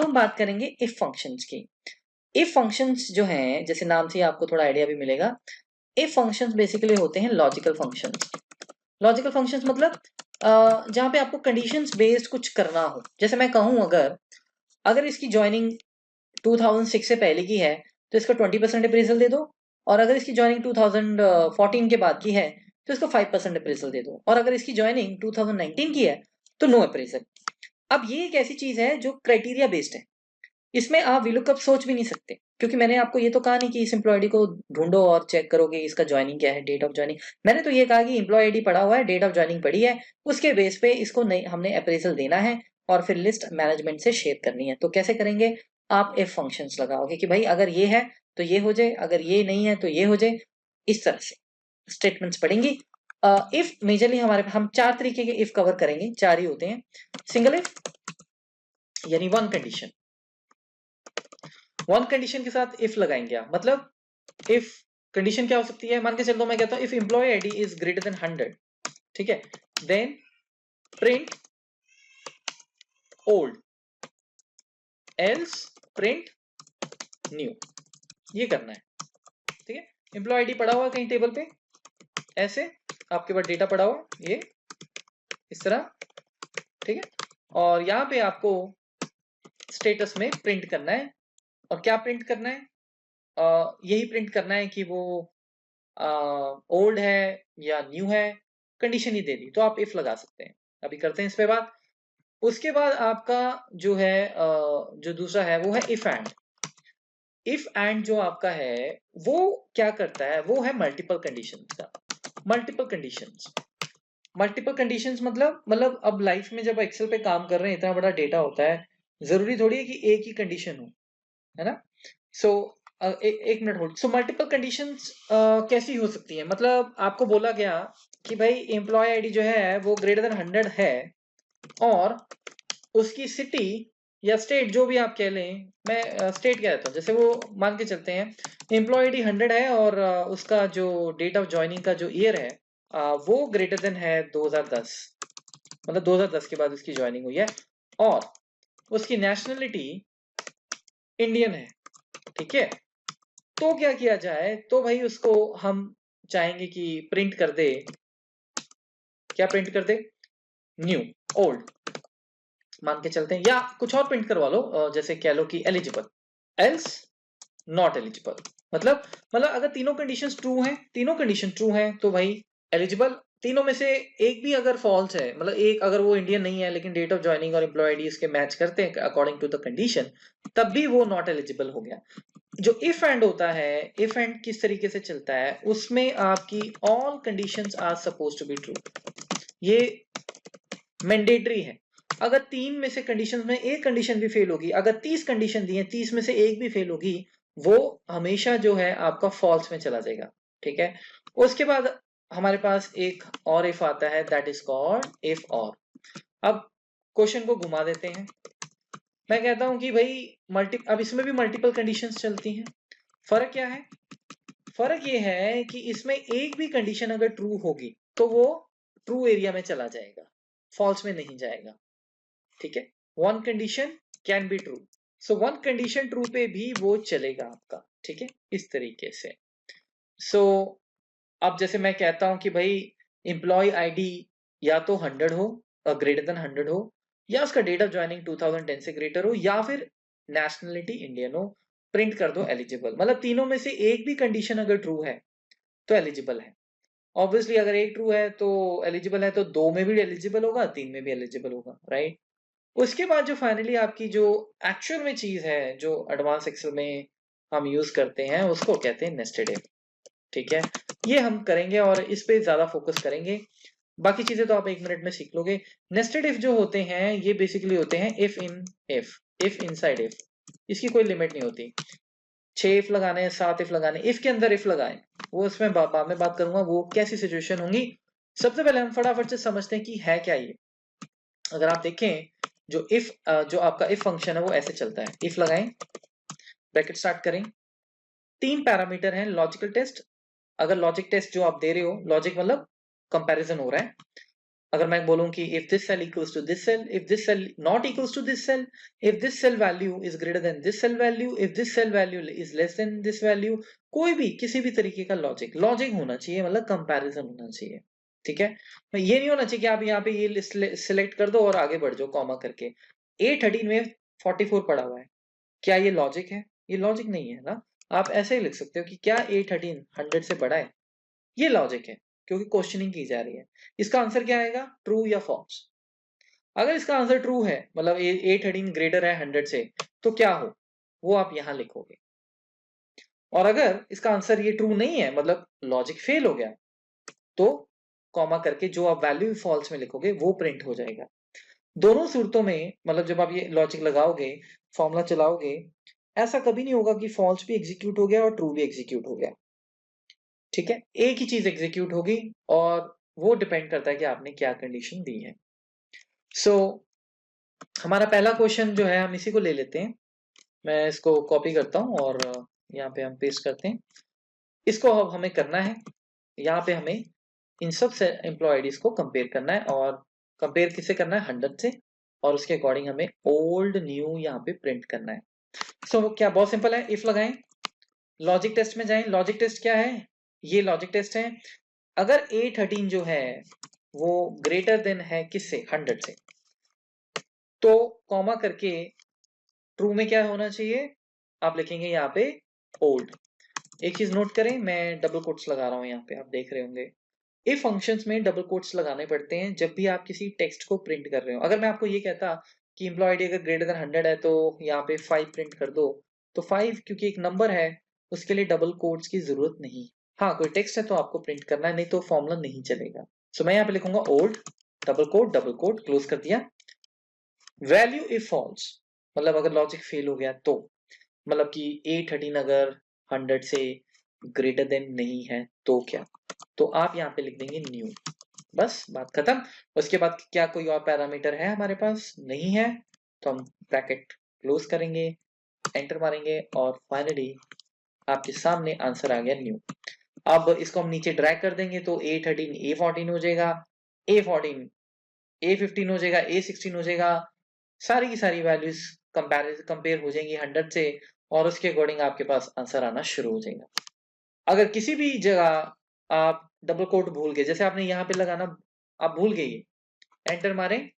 हम बात करेंगे इफ फंक्शंस की। इफ फंक्शंस जो हैं, जैसे नाम से आपको थोड़ा आइडिया भी मिलेगा, इफ फंक्शंस बेसिकली होते हैं लॉजिकल फंक्शंस। लॉजिकल फंक्शंस मतलब जहाँ पे आपको कंडीशंस बेस्ड कुछ करना हो। जैसे मैं कहूँ अगर अगर इसकी ज्वाइनिंग 2006 से पहले की है तो इसका 20% अप्रेजल दे दो, और अगर इसकी ज्वाइनिंग 2014 के बाद की है तो इसको 5% अप्रेजल दे दो, और अगर इसकी ज्वाइनिंग 2019 की है तो नो अप्रेजल। अब ये एक ऐसी चीज है जो क्राइटेरिया बेस्ड है, इसमें आप विलुकअप सोच भी नहीं सकते, क्योंकि मैंने आपको ये तो कहा नहीं कि इस एम्प्लॉय आईडी को ढूंढो और चेक करो कि इसका ज्वाइनिंग क्या है, डेट ऑफ ज्वाइनिंग। मैंने तो ये कहा कि एम्प्लॉय आईडी पड़ा हुआ है, डेट ऑफ ज्वाइनिंग पड़ी है, उसके बेस पे इसको नहीं हमने अप्रेजल देना है और फिर लिस्ट मैनेजमेंट से शेयर करनी है। तो कैसे करेंगे, आप इफ फंक्शंस लगाओगे कि भाई अगर ये है तो ये हो जाए, अगर ये नहीं है तो ये हो जाए। इस तरह से स्टेटमेंट्स पढ़ेंगी। इफ मेजरली हम 4 तरीके के इफ कवर करेंगे, 4 ही होते हैं। सिंगल इफ यानी वन कंडीशन के साथ इफ लगाएंगे आप, मतलब इफ कंडीशन क्या हो सकती है, मान के चल दो मैं कहता हूं if employee ID is greater than 100, ठीक है, then print old else print new. ये करना है, ठीक है। एम्प्लॉय आईडी पड़ा हुआ कहीं टेबल पे, ऐसे आपके पास डेटा पड़ा हुआ ये इस तरह, ठीक है, और यहां पे आपको स्टेटस में प्रिंट करना है। और क्या प्रिंट करना है, यही प्रिंट करना है कि वो ओल्ड है या न्यू है। कंडीशन ही दे दी तो आप इफ लगा सकते हैं। अभी करते हैं इस पे बात। उसके बाद आपका जो है जो दूसरा है वो है इफ एंड। इफ एंड जो आपका है वो क्या करता है, वो है मल्टीपल कंडीशंस का। मल्टीपल कंडीशंस, मल्टीपल कंडीशंस मतलब अब लाइफ में जब एक्सेल पे काम कर रहे हैं, इतना बड़ा डेटा होता है, जरूरी थोड़ी है कि एक ही कंडीशन हो, है ना। सो एक minute hold. So multiple conditions कैसी हो सकती है, मतलब आपको बोला गया कि भाई एम्प्लॉय आईडी जो है वो ग्रेटर देन 100 है, और उसकी सिटी या स्टेट जो भी आप कह लें, मैं स्टेट कह देता हूँ, जैसे वो मान के चलते हैं एम्प्लॉय आईडी 100 है और उसका जो डेट ऑफ ज्वाइनिंग का जो ईयर है वो ग्रेटर देन है 2010, मतलब 2010 के बाद उसकी ज्वाइनिंग हुई है, और उसकी नेशनलिटी इंडियन है, ठीक है। तो क्या किया जाए, तो भाई उसको हम चाहेंगे कि प्रिंट कर दे, क्या प्रिंट कर दे, न्यू ओल्ड मान के चलते हैं, या कुछ और प्रिंट करवा लो, जैसे कह लो कि एलिजिबल एल्स नॉट एलिजिबल। मतलब अगर तीनों कंडीशंस ट्रू हैं, तीनों कंडीशन ट्रू हैं तो भाई एलिजिबल। तीनों में से एक भी अगर फॉल्स है, मतलब एक अगर वो इंडियन नहीं है लेकिन डेट ऑफ ज्वाइनिंग और एम्प्लॉय आईडी इसके मैच करते हैं अकॉर्डिंग टू द कंडीशन, तब भी वो नॉट एलिजिबल हो गया। जो इफ एंड होता है, इफ एंड किस तरीके से चलता है, उसमें आपकी all conditions are supposed to be true. ये मैंडेटरी है। अगर 3 में से कंडीशंस में एक कंडीशन भी फेल होगी, अगर 30 कंडीशन दी है 30 में से एक भी फेल होगी, वो हमेशा जो है आपका फॉल्स में चला जाएगा, ठीक है। उसके बाद हमारे पास एक और इफ आता है, दैट इज कॉल्ड इफ और। अब क्वेश्चन को घुमा देते हैं। मैं कहता हूं कि भाई अब इसमें भी मल्टीपल कंडीशंस चलती हैं। फर्क क्या है, फर्क ये है कि इसमें एक भी कंडीशन अगर ट्रू होगी तो वो ट्रू एरिया में चला जाएगा, फॉल्स में नहीं जाएगा, ठीक है। One condition can be true, so one condition true पे भी वो चलेगा आपका, ठीक है, इस तरीके से। सो अब जैसे मैं कहता हूं कि भाई एम्प्लॉय आईडी या तो 100 हो, ग्रेटर देन 100 हो, या उसका डेट ऑफ ज्वाइनिंग 2010 से ग्रेटर हो, या फिर नेशनलिटी इंडियन हो, प्रिंट कर दो एलिजिबल। मतलब तीनों में से एक भी कंडीशन अगर ट्रू है तो एलिजिबल है। ऑब्वियसली अगर एक ट्रू है तो एलिजिबल है, तो दो में भी एलिजिबल होगा, तीन में भी एलिजिबल होगा, राइट। उसके बाद जो फाइनली आपकी जो एक्चुअल में चीज है जो एडवांस एक्सेल में हम यूज करते हैं, उसको कहते हैं नेस्टेड इफ, ठीक है। ये हम करेंगे और इस पे ज्यादा फोकस करेंगे, बाकी चीजें तो आप 1 मिनट में सीख लोगे। नेस्टेड इफ जो होते हैं ये बेसिकली होते हैं if in if inside if. इसकी कोई लिमिट नहीं होती, 6 इफ लगाने हैं, 7 इफ लगाने, इफ के अंदर इफ लगाएं, वो उसमें बाद में बात करूंगा वो कैसी सिचुएशन होंगी। सबसे पहले हम फटाफट से समझते हैं कि है क्या ये। अगर आप देखें जो इफ जो आपका इफ फंक्शन है वो ऐसे चलता है, इफ लगाएं, ब्रैकेट स्टार्ट करें, 3 पैरामीटर हैं, लॉजिकल टेस्ट। अगर लॉजिक टेस्ट जो आप दे रहे हो, लॉजिक मतलब कंपैरिजन हो रहा है, अगर मैं बोलूं कि if this cell equals to this cell, if this cell not equals to this cell, if this cell value is greater than this cell value, if this cell value is less than this value, कोई भी किसी भी तरीके का logic होना चाहिए, मतलब comparison होना चाहिए, ठीक है। ये नहीं होना चाहिए कि आप यहाँ पे ये सिलेक्ट कर दो और आगे बढ़ जाओ कॉमा करके। A13 में 44 पड़ा हुआ है, क्या ये लॉजिक है? ये लॉजिक नहीं है ना। आप ऐसे ही लिख सकते हो कि क्या A13 100 से बड़ा है, ये लॉजिक है, क्योंकि क्वेश्चनिंग की जा रही है। इसका आंसर क्या आएगा, ट्रू या फॉल्स। अगर इसका आंसर ट्रू है, मतलब A13 ग्रेटर है 100 से, तो क्या हो वो आप यहां लिखोगे। और अगर इसका आंसर ये ट्रू नहीं है, मतलब लॉजिक फेल हो गया, तो कॉमा करके जो आप वैल्यू फॉल्स में लिखोगे वो प्रिंट हो जाएगा। दोनों सूरतों में, मतलब जब आप ये लॉजिक लगाओगे, फॉर्मूला चलाओगे, ऐसा कभी नहीं होगा कि फॉल्स भी एग्जीक्यूट हो गया और ट्रू भी एग्जीक्यूट हो गया, ठीक है। एक ही चीज एग्जीक्यूट होगी और वो डिपेंड करता है कि आपने क्या कंडीशन दी है। सो हमारा पहला क्वेश्चन जो है, हम इसी को ले लेते हैं। मैं इसको कॉपी करता हूं और यहाँ पे हम पेस्ट करते हैं। इसको अब हमें करना है, यहाँ पे हमें इन सब से एम्प्लॉय आईडीज को कंपेयर करना है, और कंपेयर किससे करना है, 100 से, और उसके अकॉर्डिंग हमें ओल्ड न्यू यहाँ पे प्रिंट करना है। सो क्या, बहुत सिंपल है, इफ लगाएं, लॉजिक टेस्ट में जाएं। लॉजिक टेस्ट क्या है, ये लॉजिक टेस्ट है। अगर A13 जो है वो ग्रेटर देन है किससे, 100 से, तो कॉमा करके ट्रू में क्या होना चाहिए, आप लिखेंगे यहाँ पे ओल्ड। एक चीज नोट करें, मैं डबल कोट्स लगा रहा हूँ यहाँ पे, आप देख रहे होंगे। इफ फंक्शंस में डबल कोट्स लगाने पड़ते हैं जब भी आप किसी टेक्स्ट को प्रिंट कर रहे हो। अगर मैं आपको ये कहता कि एम्प्लॉय आईडी अगर ग्रेटर देन 100 है तो यहाँ पे 5 प्रिंट कर दो, तो 5 क्योंकि एक नंबर है, उसके लिए डबल कोट्स की जरूरत नहीं। हाँ, कोई टेक्स्ट है तो आपको प्रिंट करना है, नहीं तो फॉर्मूला नहीं चलेगा। सो मैं यहाँ पे लिखूंगा ओल्ड डबल कोट क्लोज कर दिया। वैल्यू इफ फॉल्स, मतलब अगर लॉजिक फेल हो गया तो, मतलब कि A13 अगर 100 से ग्रेटर देन नहीं है तो क्या, तो आप यहाँ पे लिख देंगे न्यू, बस बात खत्म। उसके बाद क्या कोई और पैरामीटर है हमारे पास, नहीं है, तो हम ब्रैकेट क्लोज करेंगे, एंटर मारेंगे, और फाइनली आपके सामने आंसर आ गया न्यू। अब इसको हम नीचे ड्रैग कर देंगे तो A13 A14 हो जाएगा, A14 A15 हो जाएगा, A16 हो जाएगा, सारी की सारी वैल्यूज कंपेयर हो जाएंगी 100 से, और उसके अकॉर्डिंग आपके पास आंसर आना शुरू हो जाएगा। अगर किसी भी जगह आप डबल कोट भूल गए, जैसे आपने यहाँ पे लगाना आप भूल गए, एंटर मारें,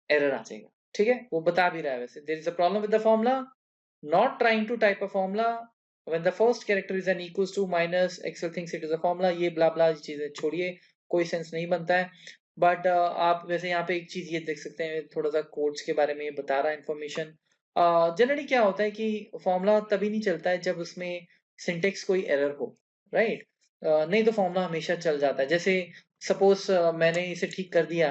एरर आ जाएगा, ठीक है। वो बता भी रहा है वैसे, there is a problem with the formula, not trying to type a formula when the first character is an equals to minus Excel thinks it is a formula, ये ब्ला ब्ला चीजें छोड़िए, कोई सेंस नहीं बनता है। बट आप वैसे यहाँ पे एक चीज ये देख सकते हैं, थोड़ा सा कोड्स के बारे में ये बता रहा है इन्फॉर्मेशन। जनरली क्या होता है कि फॉर्मूला तभी नहीं चलता है जब उसमें सिंटेक्स कोई एरर हो, राइट। नहीं तो फॉर्मूला हमेशा चल जाता है। जैसे सपोज मैंने इसे ठीक कर दिया,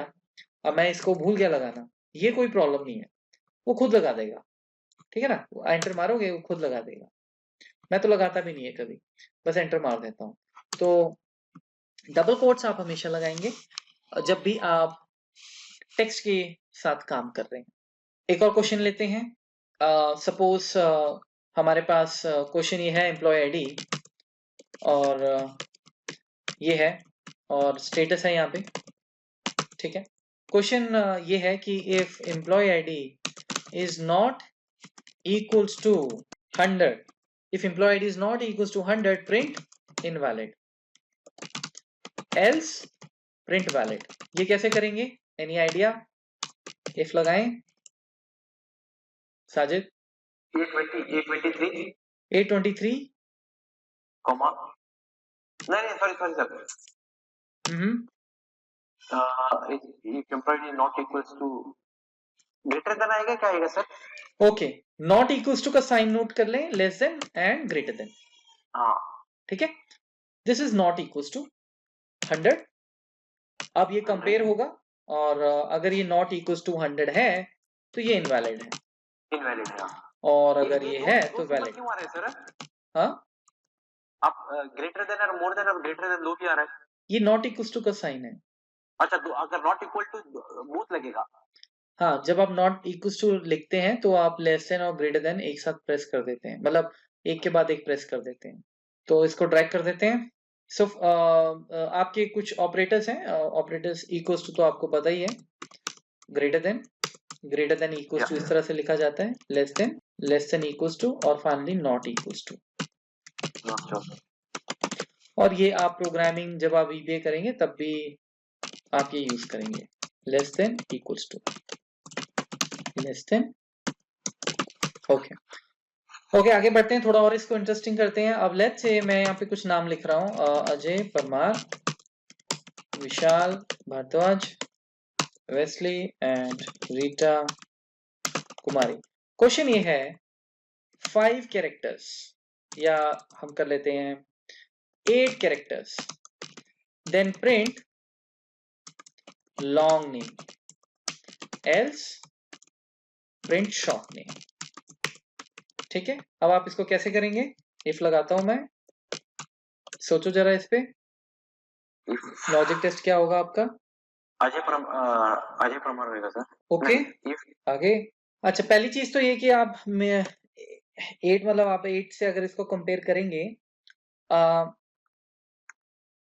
अब मैं इसको भूल गया लगाना, ये कोई प्रॉब्लम नहीं है, वो खुद लगा देगा, ठीक है ना। एंटर मारोगे वो खुद लगा देगा, मैं तो लगाता भी नहीं है कभी, बस एंटर मार देता हूँ। तो डबल कोट्स आप हमेशा लगाएंगे जब भी आप टेक्स्ट के साथ काम कर रहे हैं। एक और क्वेश्चन लेते हैं। सपोज हमारे पास क्वेश्चन ये है, एम्प्लॉय आईडी और ये है, और स्टेटस है यहाँ पे, ठीक है। क्वेश्चन ये है कि if employee ID is not equals to 100, if employee ID is not equals to 100, print invalid, else print valid। ये कैसे करेंगे, एनी आइडिया? इफ लगाएं साजिद। A23 कॉमा, नहीं sorry sorry sir, if employee not equals to greater than आएगा, क्या आएगा sir? Okay, not equals to का sign note कर लें, less than and greater than, हाँ ठीक है। This is not equals to 100। अब ये कंपेयर होगा, और अगर ये नॉट इक्वल्स टू 100 है तो ये इनवैलिड है, इनवैलिड है। और अगर ये है तो वैलिड। क्यों आ रहा है सर? हाँ, आप ग्रेटर देन और मोर देन और ग्रेटर देन दो भी आ रहा है। ये नॉट इक्वल्स टू का साइन है। अच्छा, तो अगर नॉट इक्वल टू बोथ लगेगा। हाँ, जब आप नॉट इक्वल्स टू लिखते हैं तो आप लेस देन और ग्रेटर देन एक साथ प्रेस कर देते हैं, मतलब एक के बाद एक प्रेस कर देते हैं। तो इसको ड्रैग कर देते हैं, सो आपके कुछ ऑपरेटर्स हैं, ऑपरेटर्स इक्वल्स टू तो आपको पता ही है, ग्रेटर देन इक्वल्स टू इस तरह से लिखा जाता है, लेस देन इक्वल्स टू, और फाइनली नॉट इक्वल्स टू। और ये आप प्रोग्रामिंग जब आप VBA करेंगे तब भी आप ये यूज करेंगे, less than equals to, less than. Okay okay, आगे बढ़ते हैं, थोड़ा और इसको इंटरेस्टिंग करते हैं। अब लेट्स से मैं यहाँ पे कुछ नाम लिख रहा हूँ, Ajay Parmar, Vishal Bharadwaj, Wesley and Rita Kumari. Question ये है 5 कैरेक्टर्स, या हम कर लेते हैं 8 characters, then print long name, else print short name. ठीक है, अब आप इसको कैसे करेंगे? इफ लगाता हूं मैं, सोचो जरा इस पे, लॉजिक टेस्ट क्या होगा आपका? अजय परमार रहेगा सर। ओके आगे। अच्छा, पहली चीज तो ये कि आप 8 मतलब आप 8 से अगर इसको कंपेयर करेंगे,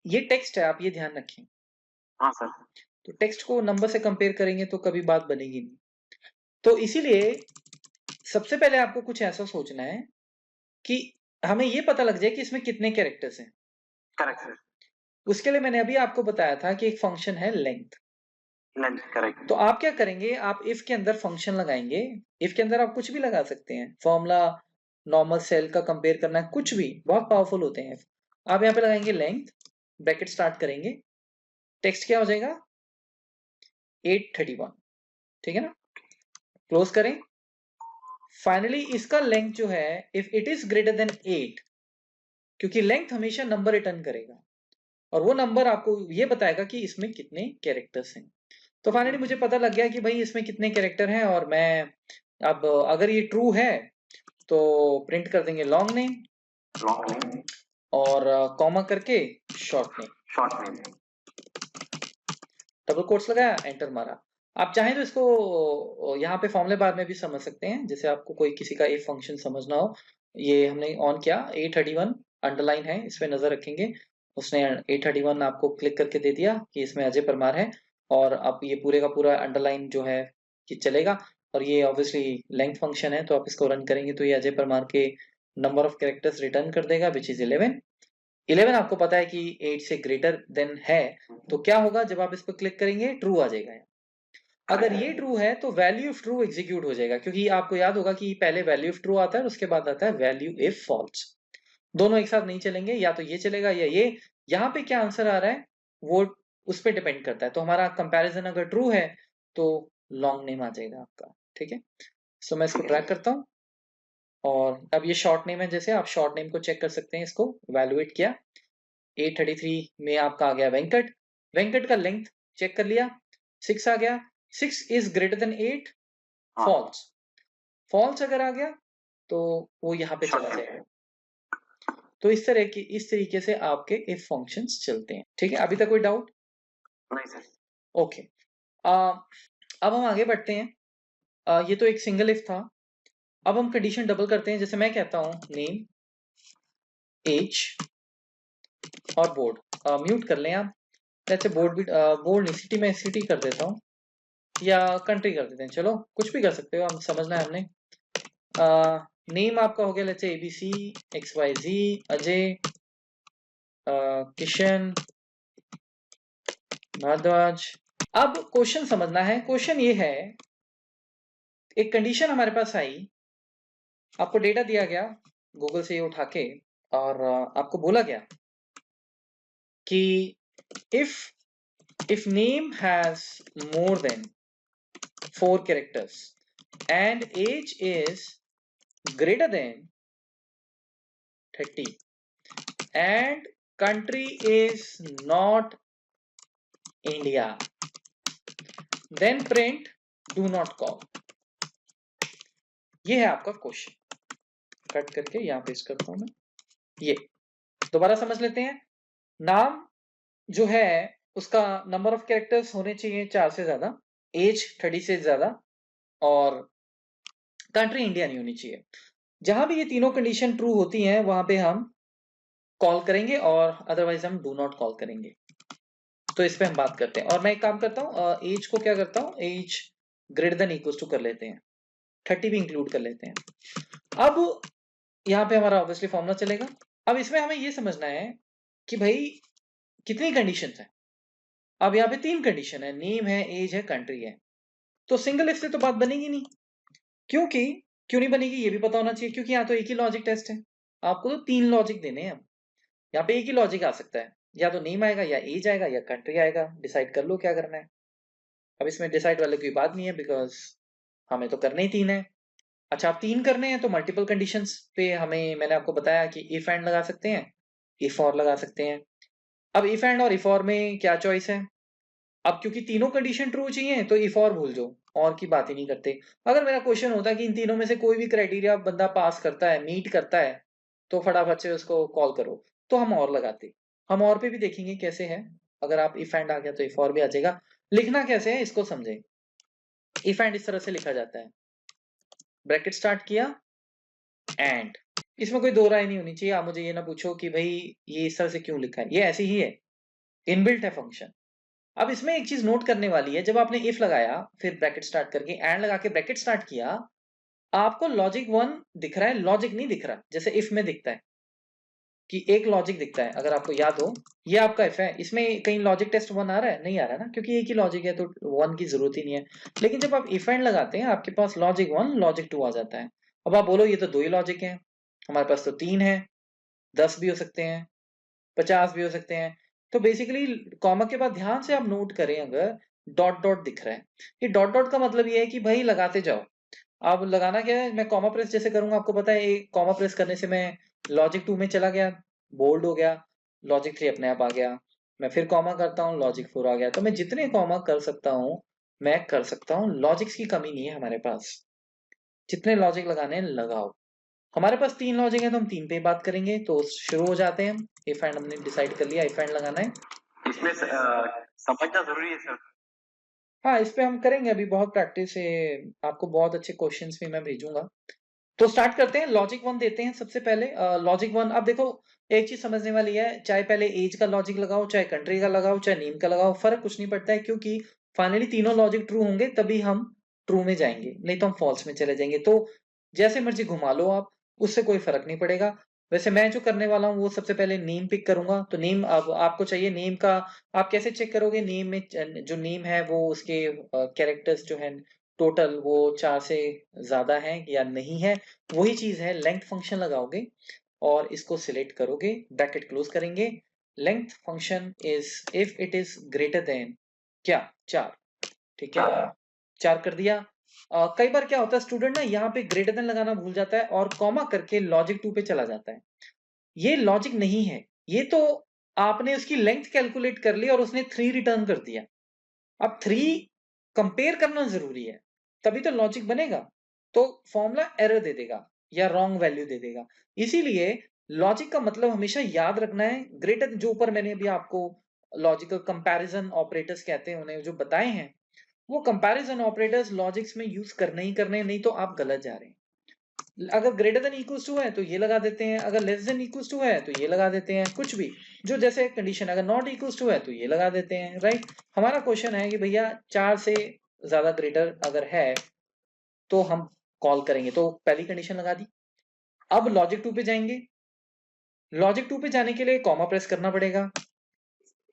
ये टेक्स्ट है, आप ये ध्यान रखें। हाँ सर। तो टेक्स्ट को नंबर से कंपेयर करेंगे तो कभी बात बनेगी नहीं। तो इसीलिए सबसे पहले आपको कुछ ऐसा सोचना है कि हमें ये पता लग जाए कि इसमें कितने कैरेक्टर्स हैं। Correct sir. उसके लिए मैंने अभी आपको बताया था कि एक फंक्शन है लेंथ। करेक्ट। तो आप क्या करेंगे, आप इफ के अंदर फंक्शन लगाएंगे। इफ के अंदर आप कुछ भी लगा सकते हैं, फॉर्मूला, नॉर्मल सेल का कंपेयर करना है, कुछ भी, बहुत पावरफुल होते हैं। आप यहाँ पे लगाएंगे लेंथ, ब्रैकेट स्टार्ट करेंगे, टेक्स्ट क्या हो जाएगा 831, ठीक है ना, क्लोज करें। फाइनली इसका लेंथ जो है, if it is greater than 8, क्योंकि लेंथ हमेशा नंबर रिटर्न करेगा और वो नंबर आपको ये बताएगा कि इसमें कितने कैरेक्टर्स हैं। तो फाइनली मुझे पता लग गया कि भाई इसमें कितने कैरेक्टर हैं, और मैं अब अगर ये ट्रू है तो प्रिंट कर देंगे लॉन्ग नेम, और कॉमा करके शॉर्ट नेम, डबल कोट्स लगाया, एंटर मारा। आप चाहें तो इसको यहाँ पे फॉर्मूले बार में भी समझ सकते हैं, जैसे आपको कोई किसी का इफ फंक्शन समझना हो। ये हमने ऑन किया, 831 अंडरलाइन है, इस पे नजर रखेंगे। उसने 831 आपको क्लिक करके दे दिया कि इसमें अजय परमार है, और अब ये पूरे का पूरा अंडरलाइन जो है ये चलेगा। और ये ऑब्वियसली लेंथ फंक्शन है, तो आप इसको रन करेंगे तो ये अजय परमार के नंबर ऑफ कैरेक्टर्स रिटर्न कर देगा, विच इज 11। 11 आपको पता है कि 8 से ग्रेटर देन है, तो क्या होगा जब आप इस पर क्लिक करेंगे, ट्रू आ जाएगा। अगर ये ट्रू है तो वैल्यू ऑफ ट्रू एग्जीक्यूट हो जाएगा, क्योंकि आपको याद होगा कि पहले वैल्यू ऑफ ट्रू आता है और उसके बाद आता है वैल्यू इफ फॉल्स। दोनों एक साथ नहीं चलेंगे, या तो ये चलेगा या ये। यहाँ पे क्या आंसर आ रहा है वो उस पर डिपेंड करता है। तो हमारा कंपैरिजन अगर ट्रू है तो लॉन्ग नेम आ जाएगा आपका, ठीक है। सो मैं इसको ट्रैक करता हूँ, और अब ये शॉर्ट नेम है, जैसे आप शॉर्ट नेम को चेक कर सकते हैं, इसको वैल्यूएट किया, 833 में आपका आ गया वेंकट। वेंकट का लेंथ चेक कर लिया, 6 आ गया। 6 is greater than 8, false. False अगर आ गया तो वो यहाँ पे चला जाएगा। तो इस तरीके से आपके इफ फंक्शंस चलते हैं, ठीक है। अभी तक कोई डाउट? नहीं सर। ओके, अब हम आगे बढ़ते हैं। ये तो एक सिंगल इफ था। अब हम कंडीशन डबल करते हैं, जैसे मैं कहता हूं नेम, एज और बोर्ड। म्यूट कर लें आप, जैसे बोर्ड भी, बोर्ड नहीं, सिटी में सिटी कर देता हूँ, या कंट्री कर देते हैं, चलो कुछ भी कर सकते हो, हम समझना है हमने। नेम आपका हो गया let's say ABC XYZ, Ajay, Kishan, Bhardwaj. अब क्वेश्चन समझना है। क्वेश्चन ये है, एक कंडीशन हमारे पास आई, आपको डेटा दिया गया गूगल से ये उठा के, और आपको बोला गया कि if name has more than 4 characters and age is greater than 30 and country is not India, then print do not call। ये है आपका क्वेश्चन। कट करके यहाँ पेस्ट करता हूं मैं। ये दोबारा समझ लेते हैं। नाम जो है उसका नंबर ऑफ कैरेक्टर्स होने चाहिए 4 से ज्यादा, एज 30 से ज्यादा, और कंट्री इंडिया नहीं होनी चाहिए। जहां भी ये तीनों कंडीशन ट्रू होती हैं वहां पे हम कॉल करेंगे और अदरवाइज हम डू नॉट कॉल करेंगे। तो इस पे हम बात करते हैं और मैं एक काम करता हूँ, एज को क्या करता हूँ, age greater than equal to कर लेते हैं, 30 भी इंक्लूड कर लेते हैं। अब यहाँ पे हमारा ऑब्वियसली फॉर्मूला चलेगा। अब इसमें हमें ये समझना है कि भाई कितनी कंडीशन है। अब यहाँ पे 3 कंडीशन है, नेम है, एज है, कंट्री है। तो सिंगल इफ से तो बात बनेगी नहीं, क्योंकि क्यों नहीं बनेगी ये भी पता होना चाहिए, क्योंकि यहाँ तो एक ही लॉजिक टेस्ट है। आपको तो 3 लॉजिक देने हैं। यहाँ पे एक ही लॉजिक आ सकता है, या तो नेम आएगा, या एज आएगा, या कंट्री आएगा। डिसाइड कर लो क्या करना है। अब इसमें डिसाइड वाले कोई बात नहीं है, बिकॉज हमें तो करने ही 3 है। अच्छा, आप 3 करने हैं तो मल्टीपल कंडीशंस पे हमें, मैंने आपको बताया कि इफ एंड लगा सकते हैं, इफ और लगा सकते हैं। अब इफ एंड और इफ और में क्या चॉइस है? अब क्योंकि तीनों कंडीशन ट्रू चाहिए तो इफ और भूल जाओ, और की बात ही नहीं करते। अगर मेरा क्वेश्चन होता है कि इन तीनों में से कोई भी क्राइटेरिया बंदा पास करता है, मीट करता है, तो फटाफट से उसको कॉल करो, तो हम और लगाते। हम और पे भी देखेंगे कैसे है। अगर आप इफ एंड आ गया तो इफ और भी आ जाएगा। लिखना कैसे है इसको समझे। इफ एंड इस तरह से लिखा जाता है, ब्रैकेट स्टार्ट किया एंड, इसमें कोई दो राय नहीं होनी चाहिए। आप मुझे ये ना पूछो कि भाई ये इस तरह से क्यों लिखा है, ये ऐसे ही है, इनबिल्ट है फंक्शन। अब इसमें एक चीज नोट करने वाली है, जब आपने इफ लगाया फिर ब्रैकेट स्टार्ट करके एंड लगा के ब्रैकेट स्टार्ट किया, आपको लॉजिक 1 दिख रहा है, लॉजिक नहीं दिख रहा जैसे इफ में दिखता है कि एक लॉजिक दिखता है। अगर आपको याद हो, ये आपका इफ है, इसमें कहीं लॉजिक टेस्ट 1 आ रहा है? नहीं आ रहा ना, क्योंकि एक ही लॉजिक है तो 1 की जरूरत ही नहीं है। लेकिन जब आप इफ एंड लगाते हैं आपके पास लॉजिक 1 लॉजिक 2 आ जाता है। अब आप बोलो ये तो 2 ही लॉजिक है, हमारे पास तो 3 है, 10 भी हो सकते हैं, 50 भी हो सकते हैं। तो बेसिकली कॉमा के बाद ध्यान से आप नोट करें, अगर डॉट डॉट दिख रहा है, ये डॉट डॉट का मतलब ये है कि भाई लगाते जाओ। अब लगाना क्या है, मैं कॉमा प्रेस जैसे करूंगा, आपको पता है एक कॉमा प्रेस करने से मैं लॉजिक 2 में चला गया, बोल्ड हो गया, लॉजिक 3 अपने आप आ गया। मैं फिर कॉमा करता हूँ, लॉजिक 4 आ गया। तो मैं जितने कॉमा कर सकता हूँ मैं कर सकता हूँ, लॉजिक्स की कमी नहीं है हमारे पास। जितने लॉजिक लगाने हैं लगाओ। हमारे पास 3 लॉजिक है तो हम 3 पे ही बात करेंगे। तो शुरू हो जाते हैं। इफ एंड हमने डिसाइड कर लिया, इफ एंड लगाना है। इसमें समझना जरूरी है सर। हाँ, इस पे हम करेंगे अभी बहुत प्रैक्टिस है, आपको बहुत अच्छे क्वेश्चंस भी मैं भेजूंगा। तो स्टार्ट करते हैं, लॉजिक 1 देते हैं सबसे पहले। लॉजिक 1, अब देखो एक चीज समझने वाली है, चाहे पहले एज का लॉजिक लगाओ, चाहे कंट्री का लगाओ, चाहे नेम का लगाओ, फर्क कुछ नहीं पड़ता है, क्योंकि फाइनली तीनों लॉजिक ट्रू होंगे तभी हम ट्रू में जाएंगे, नहीं तो हम फॉल्स में चले जाएंगे। तो जैसे मर्जी घुमा लो आप, उससे कोई फर्क नहीं पड़ेगा। वैसे मैं जो करने वाला हूँ वो सबसे पहले नेम पिक करूंगा। तो नेम, अब आपको चाहिए नेम का, आप कैसे चेक करोगे नेम में? जो नेम है वो उसके कैरेक्टर्स जो है टोटल वो 4 से ज्यादा है या नहीं है, वही चीज है, लेंथ फंक्शन लगाओगे और इसको सिलेक्ट करोगे, ब्रैकेट क्लोज करेंगे। Length function is if it is greater then क्या, 4, ठीक है, 4 कर दिया। कई बार क्या होता है स्टूडेंट ना यहाँ पे ग्रेटर देन लगाना भूल जाता है और कॉमा करके लॉजिक 2 पे चला जाता है। ये लॉजिक नहीं है, ये तो आपने उसकी लेंथ कैलकुलेट कर ली और उसने 3 रिटर्न कर दिया। अब 3 कंपेयर करना जरूरी है, तभी तो लॉजिक बनेगा। तो फॉर्मूला एरर दे देगा या रॉन्ग वैल्यू दे देगा। इसीलिए लॉजिक का मतलब हमेशा याद रखना है। ग्रेटर जो ऊपर मैंने अभी आपको लॉजिकल कंपैरिजन ऑपरेटर्स कहते हैं उन्हें जो बताए हैं, वो कंपैरिजन ऑपरेटर्स लॉजिक्स में यूज करने ही करने, नहीं तो आप गलत जा रहे हैं। अगर ग्रेटर देन इक्वल्स टू है तो ये लगा देते हैं, अगर लेस देन इक्वल्स टू है तो ये लगा देते हैं, कुछ भी जो जैसे कंडीशन, अगर नॉट इक्वल्स टू है तो ये लगा देते हैं, राइट। हमारा क्वेश्चन है कि भैया 4 से ज्यादा ग्रेटर अगर है तो हम कॉल करेंगे, तो पहली कंडीशन लगा दी। अब लॉजिक 2 पे जाएंगे। लॉजिक 2 पे जाने के लिए कॉमा प्रेस करना पड़ेगा।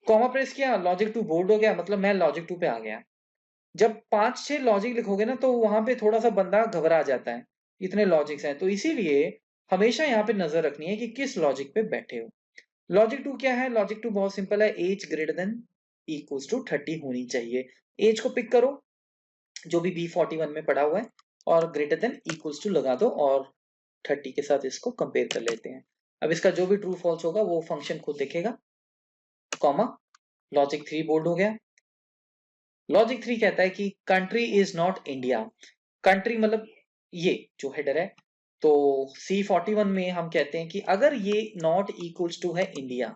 कॉमा प्रेस किया, लॉजिक 2 बोल्ड हो गया, मतलब मैं लॉजिक 2 पे आ गया। जब 5-6 लॉजिक लिखोगे ना तो वहां पे थोड़ा सा बंदा घबरा जाता है, इतने लॉजिक्स हैं। तो इसीलिए हमेशा यहाँ पे नजर रखनी है कि किस लॉजिक पे बैठे हो। लॉजिक 2 क्या है? लॉजिक 2 बहुत सिंपल है, age greater than equals to 30 होनी चाहिए। एज को पिक करो जो भी B41 में पड़ा हुआ है और ग्रेटर देन इक्वल्स टू लगा दो और 30 के साथ इसको कंपेयर कर लेते हैं। अब इसका जो भी ट्रू फॉल्स होगा वो फंक्शन खुद देखेगा। कॉमा, लॉजिक 3 बोल्ड हो गया। लॉजिक 3 कहता है कि country is not India. Country मतलब ये जो हेडर है, तो C41 में हम कहते हैं कि अगर ये नॉट इक्वल्स टू है इंडिया,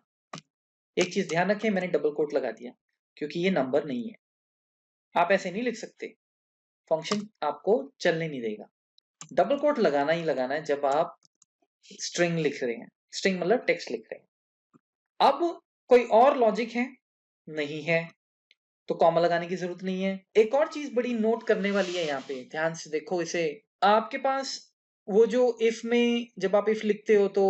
एक चीज ध्यान रखें मैंने डबल कोट लगा दिया क्योंकि ये नंबर नहीं है, आप ऐसे नहीं लिख सकते, फंक्शन आपको चलने नहीं देगा। डबल कोट लगाना ही लगाना है जब आप स्ट्रिंग लिख रहे हैं, स्ट्रिंग मतलब टेक्स्ट लिख रहे हैं। अब कोई और लॉजिक है? नहीं है, तो कॉमा लगाने की जरूरत नहीं है। एक और चीज बड़ी नोट करने वाली है यहाँ पे, ध्यान से देखो इसे। आपके पास वो जो इफ में जब आप इफ लिखते हो तो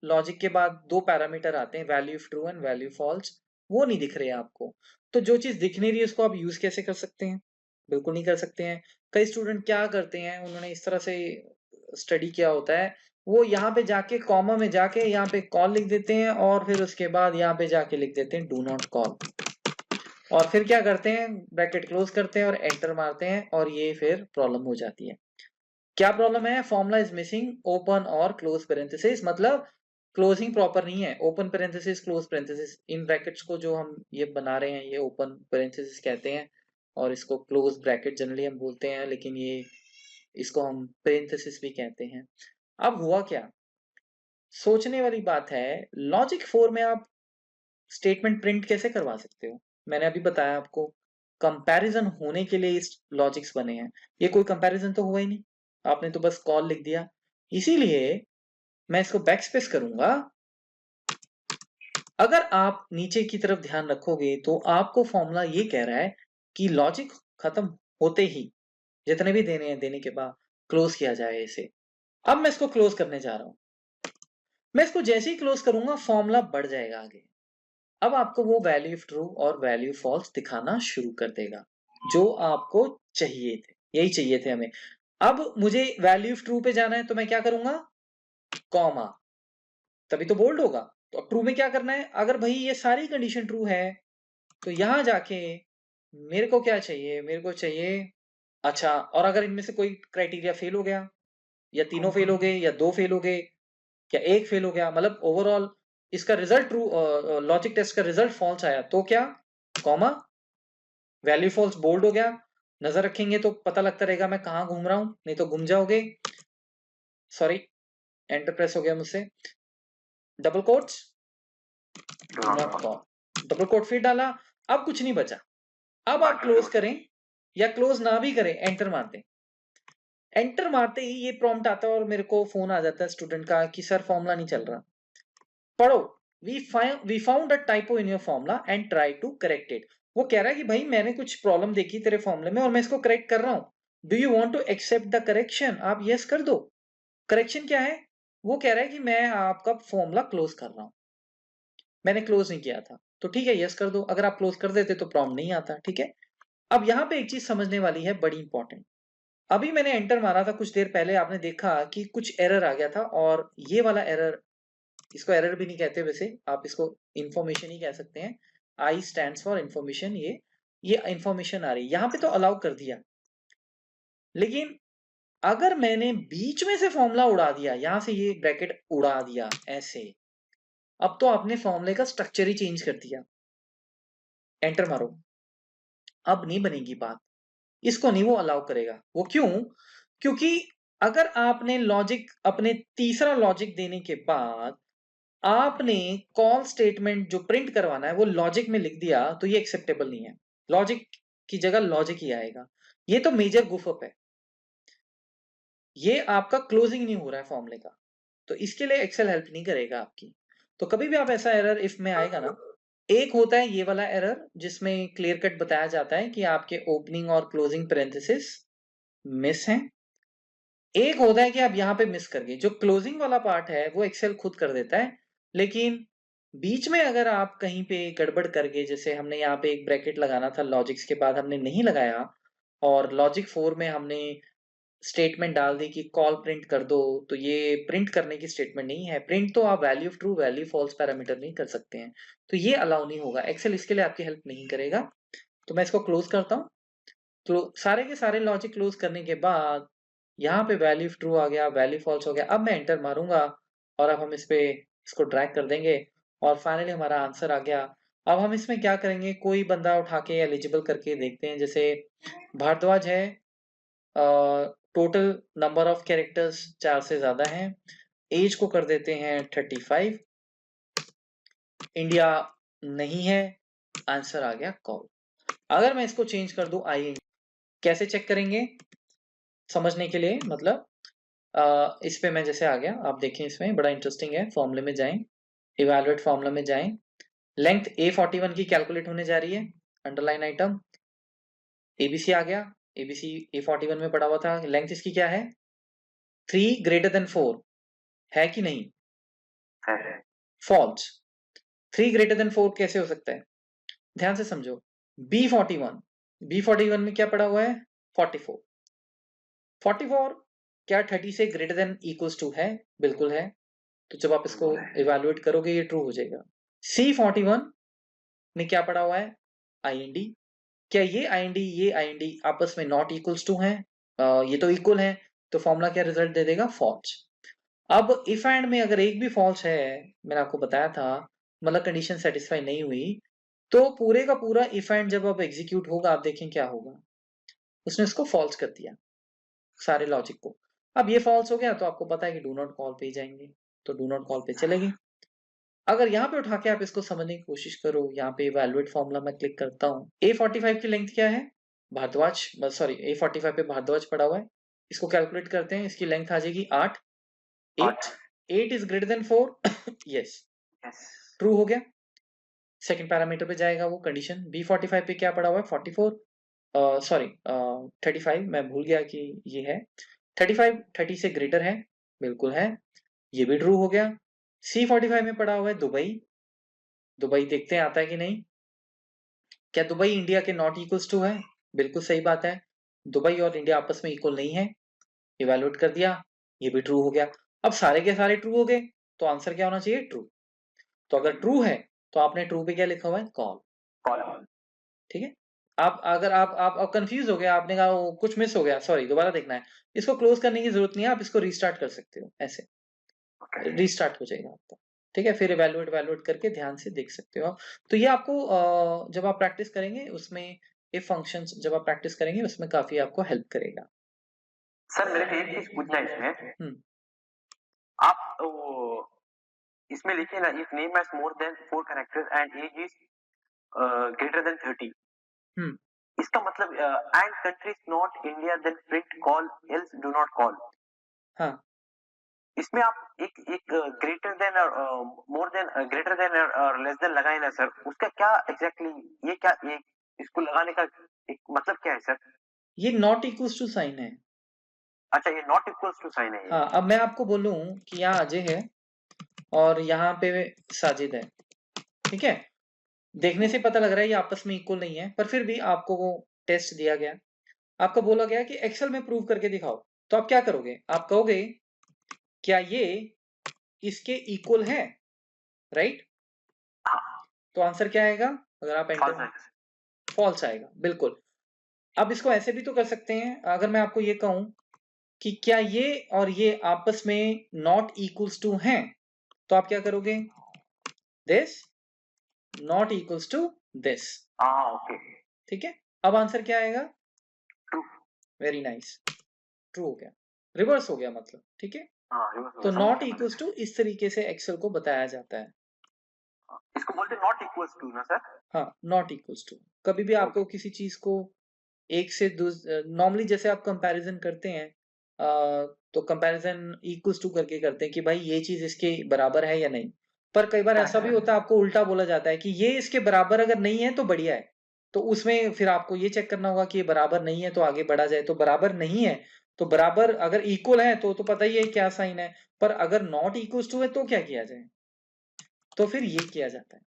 लॉजिक के बाद दो पैरामीटर आते हैं, value if true and value false, वो नहीं दिख रहे हैं आपको। तो जो चीज दिख नहीं रही है उसको आप यूज कैसे कर सकते हैं? बिल्कुल नहीं कर सकते हैं। कई स्टूडेंट क्या करते हैं, उन्होंने इस तरह से स्टडी किया होता है, वो यहाँ पे जाके कॉमा में जाके यहाँ पे कॉल लिख देते हैं और फिर उसके बाद यहाँ पे जाके लिख देते हैं डू नॉट कॉल, और फिर क्या करते हैं, ब्रैकेट क्लोज करते हैं और एंटर मारते हैं, और ये फिर प्रॉब्लम हो जाती है। क्या प्रॉब्लम है? फॉर्मूला इज मिसिंग ओपन और क्लोज पेरेंथेसिस, मतलब क्लोजिंग प्रॉपर नहीं है। Open parenthesis, close parenthesis, in brackets को जो हम ये बना रहे हैं ये ओपन पेरेंथेसिस कहते हैं, और इसको क्लोज ब्रैकेट जनरली हम बोलते हैं, लेकिन ये इसको हम पेरेंथेसिस भी कहते हैं। अब हुआ क्या, सोचने वाली बात है, लॉजिक 4 में आप स्टेटमेंट प्रिंट कैसे करवा सकते हो? मैंने अभी बताया आपको, कंपैरिजन होने के लिए इस लॉजिक्स बने हैं। ये कोई कंपैरिजन तो हुआ ही नहीं, आपने तो बस कॉल लिख दिया। इसीलिए मैं इसको बैक स्पेस करूंगा। अगर आप नीचे की तरफ ध्यान रखोगे तो आपको फॉर्मूला ये कह रहा है कि लॉजिक खत्म होते ही जितने भी देने हैं देने के बाद क्लोज किया जाए इसे। अब मैं इसको क्लोज करने जा रहा हूं। मैं इसको जैसे ही क्लोज करूंगा फॉर्मूला बढ़ जाएगा आगे। अब आपको वो वैल्यू ट्रू और वैल्यू फॉल्स दिखाना शुरू कर देगा जो आपको चाहिए थे, यही चाहिए थे हमें। अब मुझे वैल्यू ट्रू पे जाना है तो मैं क्या करूंगा, कॉमा, तभी तो बोल्ड होगा। तो अब ट्रू में क्या करना है, अगर भाई ये सारी कंडीशन ट्रू है तो यहां जाके मेरे को क्या चाहिए, मेरे को चाहिए, अच्छा, और अगर इनमें से कोई क्राइटेरिया फेल हो गया, या तीनों फेल हो गए, या दो फेल हो गए, या एक फेल हो गया, मतलब ओवरऑल इसका रिजल्ट ट्रू, लॉजिक टेस्ट का रिजल्ट फॉल्स आया, तो क्या, कॉमा, वैल्यू फॉल्स बोल्ड हो गया। नजर रखेंगे तो पता लगता रहेगा मैं कहां घूम रहा हूं, नहीं तो घूम जाओगे। सॉरी, एंटर प्रेस हो गया मुझसे। Double quotes, not call, double quote फिर डाला। अब कुछ नहीं बचा। अब आप क्लोज करें या क्लोज ना भी करें, एंटर मारते, एंटर मारते ही ये प्रॉम्प्ट आता है और मेरे को फोन आ जाता है स्टूडेंट का कि सर फॉर्मूला नहीं चल रहा, पढ़ो, we found a typo in your formula and try to correct it. वो कह रहा है कि भाई मैंने कुछ प्रॉब्लम देखी तेरे फॉर्मूले में और मैं इसको करेक्ट कर रहा हूं, do you want to accept the correction, आप यस कर दो। करेक्शन क्या है? वो कह रहा है कि मैं आपका फॉर्मूला क्लोज कर रहा हूं, मैंने क्लोज नहीं किया था, तो ठीक है यस कर दो। अगर आप क्लोज कर देते तो प्रॉम्प्ट नहीं आता, ठीक है। अब यहाँ पे एक चीज समझने वाली है बड़ी इंपॉर्टेंट। अभी मैंने एंटर मारा था कुछ देर पहले, आपने देखा कि कुछ एरर आ गया था, और ये वाला एरर, इसको एरर भी नहीं कहते वैसे, आप इसको इंफॉर्मेशन ही कह सकते हैं। आई स्टैंड्स फॉर इंफॉर्मेशन, ये इंफॉर्मेशन आ रही है, यहाँ पे तो अलाउ कर दिया, लेकिन अगर मैंने बीच में से फॉर्मूला उड़ा दिया, यहां से ये ब्रैकेट उड़ा दिया ऐसे, अब तो आपने फॉर्मूले का स्ट्रक्चर ही चेंज कर दिया। एंटर मारो, अब नहीं बनेगी बात, इसको नहीं वो अलाउ करेगा। वो क्यों? क्योंकि अगर आपने लॉजिक, अपने तीसरा लॉजिक देने के बाद आपने कॉल स्टेटमेंट जो प्रिंट करवाना है वो लॉजिक में लिख दिया, तो ये एक्सेप्टेबल नहीं है। लॉजिक की जगह लॉजिक ही आएगा, ये तो मेजर गुफअप है। ये आपका क्लोजिंग नहीं हो रहा है फॉर्मूले का, तो इसके लिए एक्सेल हेल्प नहीं करेगा आपकी। तो कभी भी आप ऐसा एरर इफ में आएगा ना, एक होता है ये वाला एरर जिसमें क्लियर कट बताया जाता है कि आपके ओपनिंग और क्लोजिंग पेरेंथेसिस मिस हैं। एक होता है कि आप यहाँ पे मिस कर गए, जो क्लोजिंग वाला पार्ट है वो एक्सेल खुद कर देता है, लेकिन बीच में अगर आप कहीं पे गड़बड़ कर गए, जैसे हमने यहाँ पे एक ब्रैकेट लगाना था लॉजिक्स के बाद हमने नहीं लगाया, और लॉजिक 4 में हमने स्टेटमेंट डाल दी कि कॉल प्रिंट कर दो, तो ये प्रिंट करने की स्टेटमेंट नहीं है। प्रिंट तो आप value true value false parameter नहीं कर सकते हैं, तो ये अलाउ नहीं होगा, एक्सेल इसके लिए आपकी हेल्प नहीं करेगा। तो मैं इसको क्लोज करता हूँ। तो सारे के सारे लॉजिक क्लोज करने के बाद यहाँ पे वैल्यू ट्रू आ गया, वैल्यू फॉल्स हो गया। अब मैं एंटर मारूंगा और अब हम इस पे इसको ड्रैग कर देंगे और फाइनली हमारा आंसर आ गया। अब हम इसमें क्या करेंगे, कोई बंदा उठा के एलिजिबल करके देखते हैं, जैसे भारद्वाज है, टोटल नंबर ऑफ कैरेक्टर्स 4 से ज्यादा हैं, एज को कर देते हैं 35, इंडिया नहीं है, आंसर आ गया कॉल। अगर मैं इसको चेंज कर दूं आई, कैसे चेक करेंगे समझने के लिए, मतलब इस पे मैं जैसे आ गया, आप देखें इसमें बड़ा इंटरेस्टिंग है, फॉर्मूले में जाएं, इवैल्यूएट फॉर्मूला में जाएं, लेंथ A41 की कैलकुलेट होने जा रही है, अंडरलाइन आइटम। एबीसी आ गया, एबीसी A41 में पड़ा हुआ था, लेंथ इसकी क्या है 3 greater than 4, है कि नहीं? है। फॉल्स। 3 greater than 4 कैसे हो सकता है? ध्यान से समझो। B41 में क्या पड़ा हुआ है 44। 44 क्या 30 से ग्रेटर देन इक्वल्स टू है? बिल्कुल है। तो जब आप इसको इवेलुएट करोगे ये ट्रू हो जाएगा। C41 में क्या पड़ा हुआ है IND। क्या ये IND आपस में नॉट इक्वल्स टू है? ये तो इक्वल है, तो फॉर्मूला क्या रिजल्ट दे देगा फॉल्स। अब इफ एंड में अगर एक भी फॉल्स है, मैंने आपको बताया था, मतलब कंडीशन सेटिस्फाई नहीं हुई, तो पूरे का पूरा इफ एंड जब अब एग्जीक्यूट होगा आप देखें क्या होगा, उसने इसको फॉल्स कर दिया सारे लॉजिक को। अब ये फॉल्स हो गया तो आपको पता है कि डू नॉट कॉल पे ही जाएंगे, तो डू नॉट कॉल पे चलेगी। अगर यहाँ पे उठा के आप इसको समझने की कोशिश करो, यहाँ पे इवैल्यूएट फॉर्मूला मैं क्लिक करता हूँ। A45 की लेंथ क्या है भारद्वाज, सॉरी A45 पे भारद्वाज पड़ा हुआ है, इसको कैलकुलेट करते हैं। इसकी लेंथ आ जाएगी 8। 8 is greater then 4 yes, true हो गया। सेकंड पैरामीटर पे जाएगा वो कंडीशन। B45 पे क्या पड़ा हुआ है 44, सॉरी 35, मैं भूल गया कि ये है 35, 30 से ग्रेटर है, बिल्कुल है, ये भी ट्रू हो गया। C45 में पड़ा हुआ है दुबई। दुबई देखते हैं आता है कि नहीं। क्या दुबई इंडिया के नॉट इक्वल्स टू है? बिल्कुल सही बात है, दुबई और इंडिया आपस में इक्वल नहीं है। इवैल्यूएट कर दिया, ये भी ट्रू हो गया। अब सारे के सारे ट्रू हो गए, तो आंसर क्या होना चाहिए ट्रू। तो अगर ट्रू है तो आपने ट्रू पे क्या लिखा हुआ है कॉल। ठीक है। आप अगर आप कंफ्यूज हो गया, आपने कहा वो कुछ मिस हो गया, सॉरी दोबारा देखना है, इसको क्लोज करने की जरूरत नहीं है, आप इसको रीस्टार्ट कर सकते हो, ऐसे रीस्टार्ट हो जाएगा आपका। ठीक है, फिर इवैल्यूएट करके ध्यान से देख सकते हो आप। तो ये आपको जब आप प्रैक्टिस करेंगे उसमें इफ फंक्शंस जब आप प्रैक्टिस करेंगे उसमें काफी आपको हेल्प करेगा। सर मेरे को एक चीज पूछना है इसमें, आप वो इसमें लिखिए ना, if name has more than 4 characters and age is greater than 30, इसका मतलब and country is not India then print call else do not call. हाँ, इसमें आप एक एक ग्रेटर देन और मोर देन ग्रेटर देन और लेस देन लगाए ना सर, उसका क्या एग्जैक्टली ये क्या ये इसको लगाने का एक मतलब क्या है सर? ये नॉट इक्वल्स टू साइन है। अच्छा, ये नॉट इक्वल्स टू साइन है। हाँ, अब मैं आपको बोलूं कि यहाँ अजय है और यहाँ पे साजिद है, ठीक है, देखने से पता लग रहा है ये आपस में इक्वल नहीं है, पर फिर भी आपको वो टेस्ट दिया गया, आपको बोला गया कि एक्सेल में प्रूव करके दिखाओ। तो आप क्या करोगे, आप कहोगे क्या ये इसके इक्वल है, राइट? तो आंसर क्या आएगा अगर आप एंटर, फॉल्स आएगा, बिल्कुल। अब इसको ऐसे भी तो कर सकते हैं, अगर मैं आपको ये कहूं कि क्या ये और ये आपस में नॉट इक्वल्स टू हैं, तो आप क्या करोगे, this not equals to this. Okay, ठीक है। अब आंसर क्या आएगा ट्रू। वेरी नाइस, ट्रू हो गया, रिवर्स हो गया मतलब, ठीक है। तो नॉट इक्वल्स टू इस तरीके से एक्सेल को बताया जाता है, इसको बोलते हैं नॉट इक्वल्स टू ना सर। हाँ, नॉट इक्वल्स टू। कभी भी आपको किसी चीज को एक से नॉर्मली जैसे आप कंपैरिजन करते हैं तो कंपैरिजन इक्वल्स टू करके करते हैं कि भाई ये चीज इसके बराबर है या नहीं, पर कई बार ऐसा भी होता है आपको उल्टा बोला जाता है कि ये इसके बराबर अगर नहीं है तो बढ़िया है, तो उसमें फिर आपको ये चेक करना होगा कि ये बराबर नहीं है तो आगे बढ़ा जाए। तो बराबर नहीं है तो बराबर, अगर इक्वल है तो पता ही है क्या साइन है, पर अगर नॉट इक्वल्स टू है तो क्या किया जाए, तो फिर ये किया जाता है।